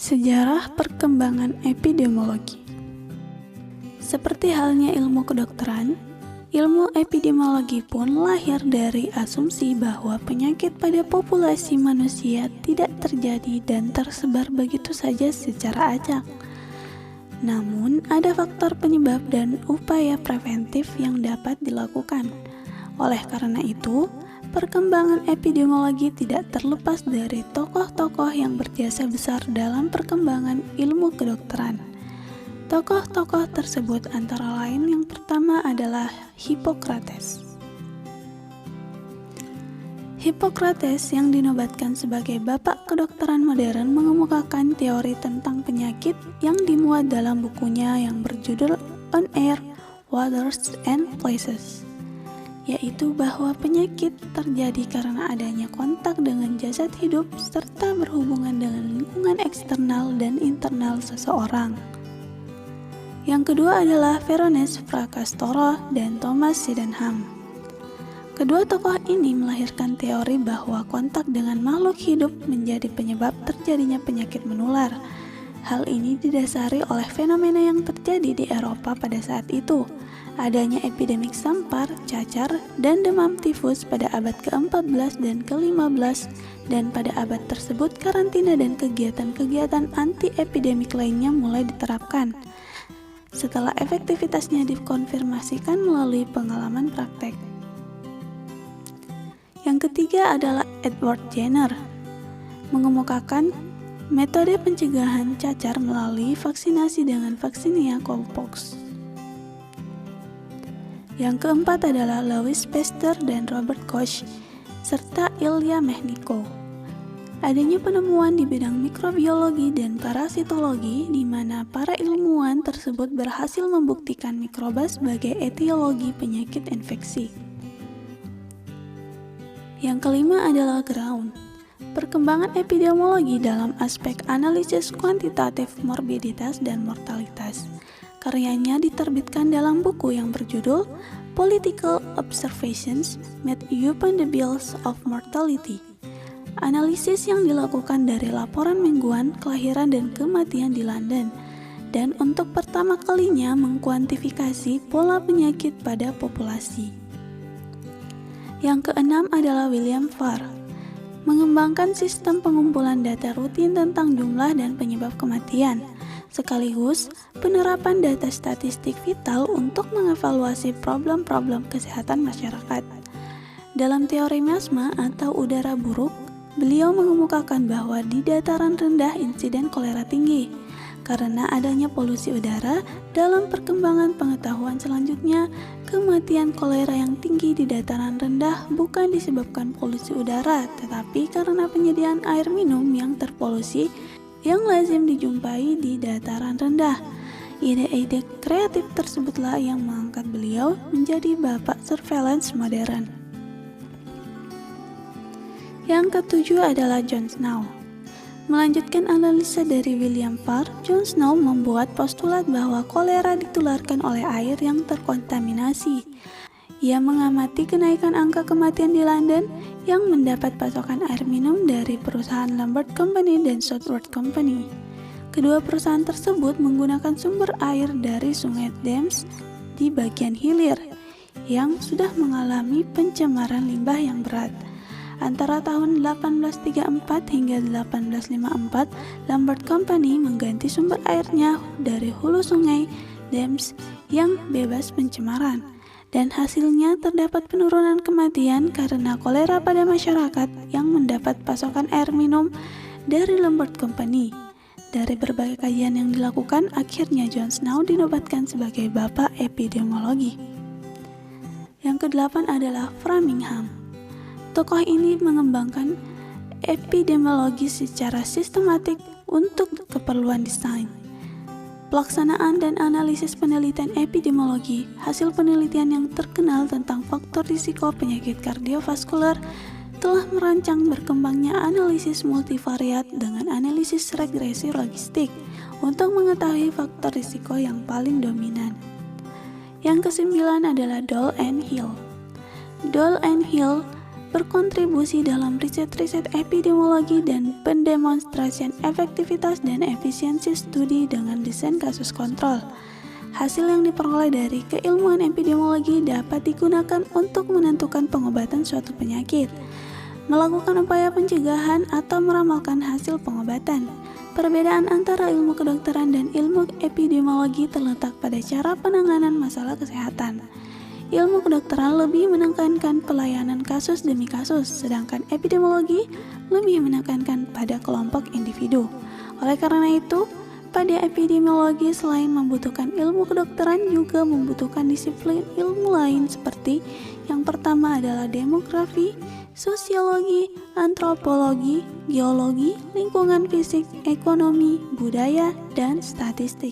Sejarah perkembangan epidemiologi. Seperti halnya ilmu kedokteran, ilmu epidemiologi pun lahir dari asumsi bahwa penyakit pada populasi manusia tidak terjadi dan tersebar begitu saja secara acak. Namun, ada faktor penyebab dan upaya preventif yang dapat dilakukan. Oleh karena itu, perkembangan epidemiologi tidak terlepas dari tokoh-tokoh yang berjasa besar dalam perkembangan ilmu kedokteran. Tokoh-tokoh tersebut antara lain yang pertama adalah Hippocrates. Hippocrates yang dinobatkan sebagai bapak kedokteran modern mengemukakan teori tentang penyakit yang dimuat dalam bukunya yang berjudul On Air, Waters, and Places, yaitu bahwa penyakit terjadi karena adanya kontak dengan jasad hidup serta berhubungan dengan lingkungan eksternal dan internal seseorang. Yang kedua adalah Veronese Fracastoro dan Thomas Sydenham. Kedua tokoh ini melahirkan teori bahwa kontak dengan makhluk hidup menjadi penyebab terjadinya penyakit menular. Hal ini didasari oleh fenomena yang terjadi di Eropa pada saat itu, adanya epidemik sampar, cacar, dan demam tifus pada abad ke-14 dan ke-15, dan pada abad tersebut karantina dan kegiatan-kegiatan anti-epidemik lainnya mulai diterapkan. Setelah efektivitasnya dikonfirmasikan melalui pengalaman praktek. Yang ketiga adalah Edward Jenner, mengemukakan metode pencegahan cacar melalui vaksinasi dengan Vaccinia Cowpox. Yang keempat adalah Louis Pasteur dan Robert Koch, serta Ilya Mechnikov. Adanya penemuan di bidang mikrobiologi dan parasitologi di mana para ilmuwan tersebut berhasil membuktikan mikroba sebagai etiologi penyakit infeksi. Yang kelima adalah Ground, perkembangan epidemiologi dalam aspek analisis kuantitatif morbiditas dan mortalitas. Karyanya diterbitkan dalam buku yang berjudul Political Observations Made Upon the Bills of Mortality. Analisis yang dilakukan dari laporan mingguan kelahiran dan kematian di London, dan untuk pertama kalinya mengkuantifikasi pola penyakit pada populasi. Yang keenam adalah William Farr, mengembangkan sistem pengumpulan data rutin tentang jumlah dan penyebab kematian, sekaligus penerapan data statistik vital untuk mengevaluasi problem-problem kesehatan masyarakat. Dalam teori miasma atau udara buruk, beliau mengemukakan bahwa di dataran rendah insiden kolera tinggi. Karena adanya polusi udara, dalam perkembangan pengetahuan selanjutnya, kematian kolera yang tinggi di dataran rendah bukan disebabkan polusi udara, tetapi karena penyediaan air minum yang terpolusi yang lazim dijumpai di dataran rendah. Ide-ide kreatif tersebutlah yang mengangkat beliau menjadi bapak surveillance modern. Yang ketujuh adalah John Snow. Melanjutkan analisa dari William Farr, John Snow membuat postulat bahwa kolera ditularkan oleh air yang terkontaminasi. Ia mengamati kenaikan angka kematian di London yang mendapat pasokan air minum dari perusahaan Lambert Company dan Southwark Company. Kedua perusahaan tersebut menggunakan sumber air dari sungai Thames di bagian hilir yang sudah mengalami pencemaran limbah yang berat. Antara tahun 1834 hingga 1854, Lambert Company mengganti sumber airnya dari hulu sungai Thames yang bebas pencemaran, dan hasilnya terdapat penurunan kematian karena kolera pada masyarakat yang mendapat pasokan air minum dari Lambert Company. Dari berbagai kajian yang dilakukan, akhirnya John Snow dinobatkan sebagai bapak epidemiologi. Yang kedelapan adalah Framingham. Tokoh ini mengembangkan epidemiologi secara sistematik untuk keperluan desain, pelaksanaan dan analisis penelitian epidemiologi. Hasil penelitian yang terkenal tentang faktor risiko penyakit kardiovaskular telah merancang berkembangnya analisis multivariat dengan analisis regresi logistik untuk mengetahui faktor risiko yang paling dominan. Yang kesembilan adalah Dole and Hill. Dole and Hill berkontribusi dalam riset-riset epidemiologi dan pendemonstrasian efektivitas dan efisiensi studi dengan desain kasus kontrol. Hasil yang diperoleh dari keilmuan epidemiologi dapat digunakan untuk menentukan pengobatan suatu penyakit, melakukan upaya pencegahan, atau meramalkan hasil pengobatan. Perbedaan antara ilmu kedokteran dan ilmu epidemiologi terletak pada cara penanganan masalah kesehatan. Ilmu kedokteran lebih menekankan pelayanan kasus demi kasus, sedangkan epidemiologi lebih menekankan pada kelompok individu. Oleh karena itu, pada epidemiologi selain membutuhkan ilmu kedokteran juga membutuhkan disiplin ilmu lain seperti yang pertama adalah demografi, sosiologi, antropologi, geologi, lingkungan fisik, ekonomi, budaya, dan statistik.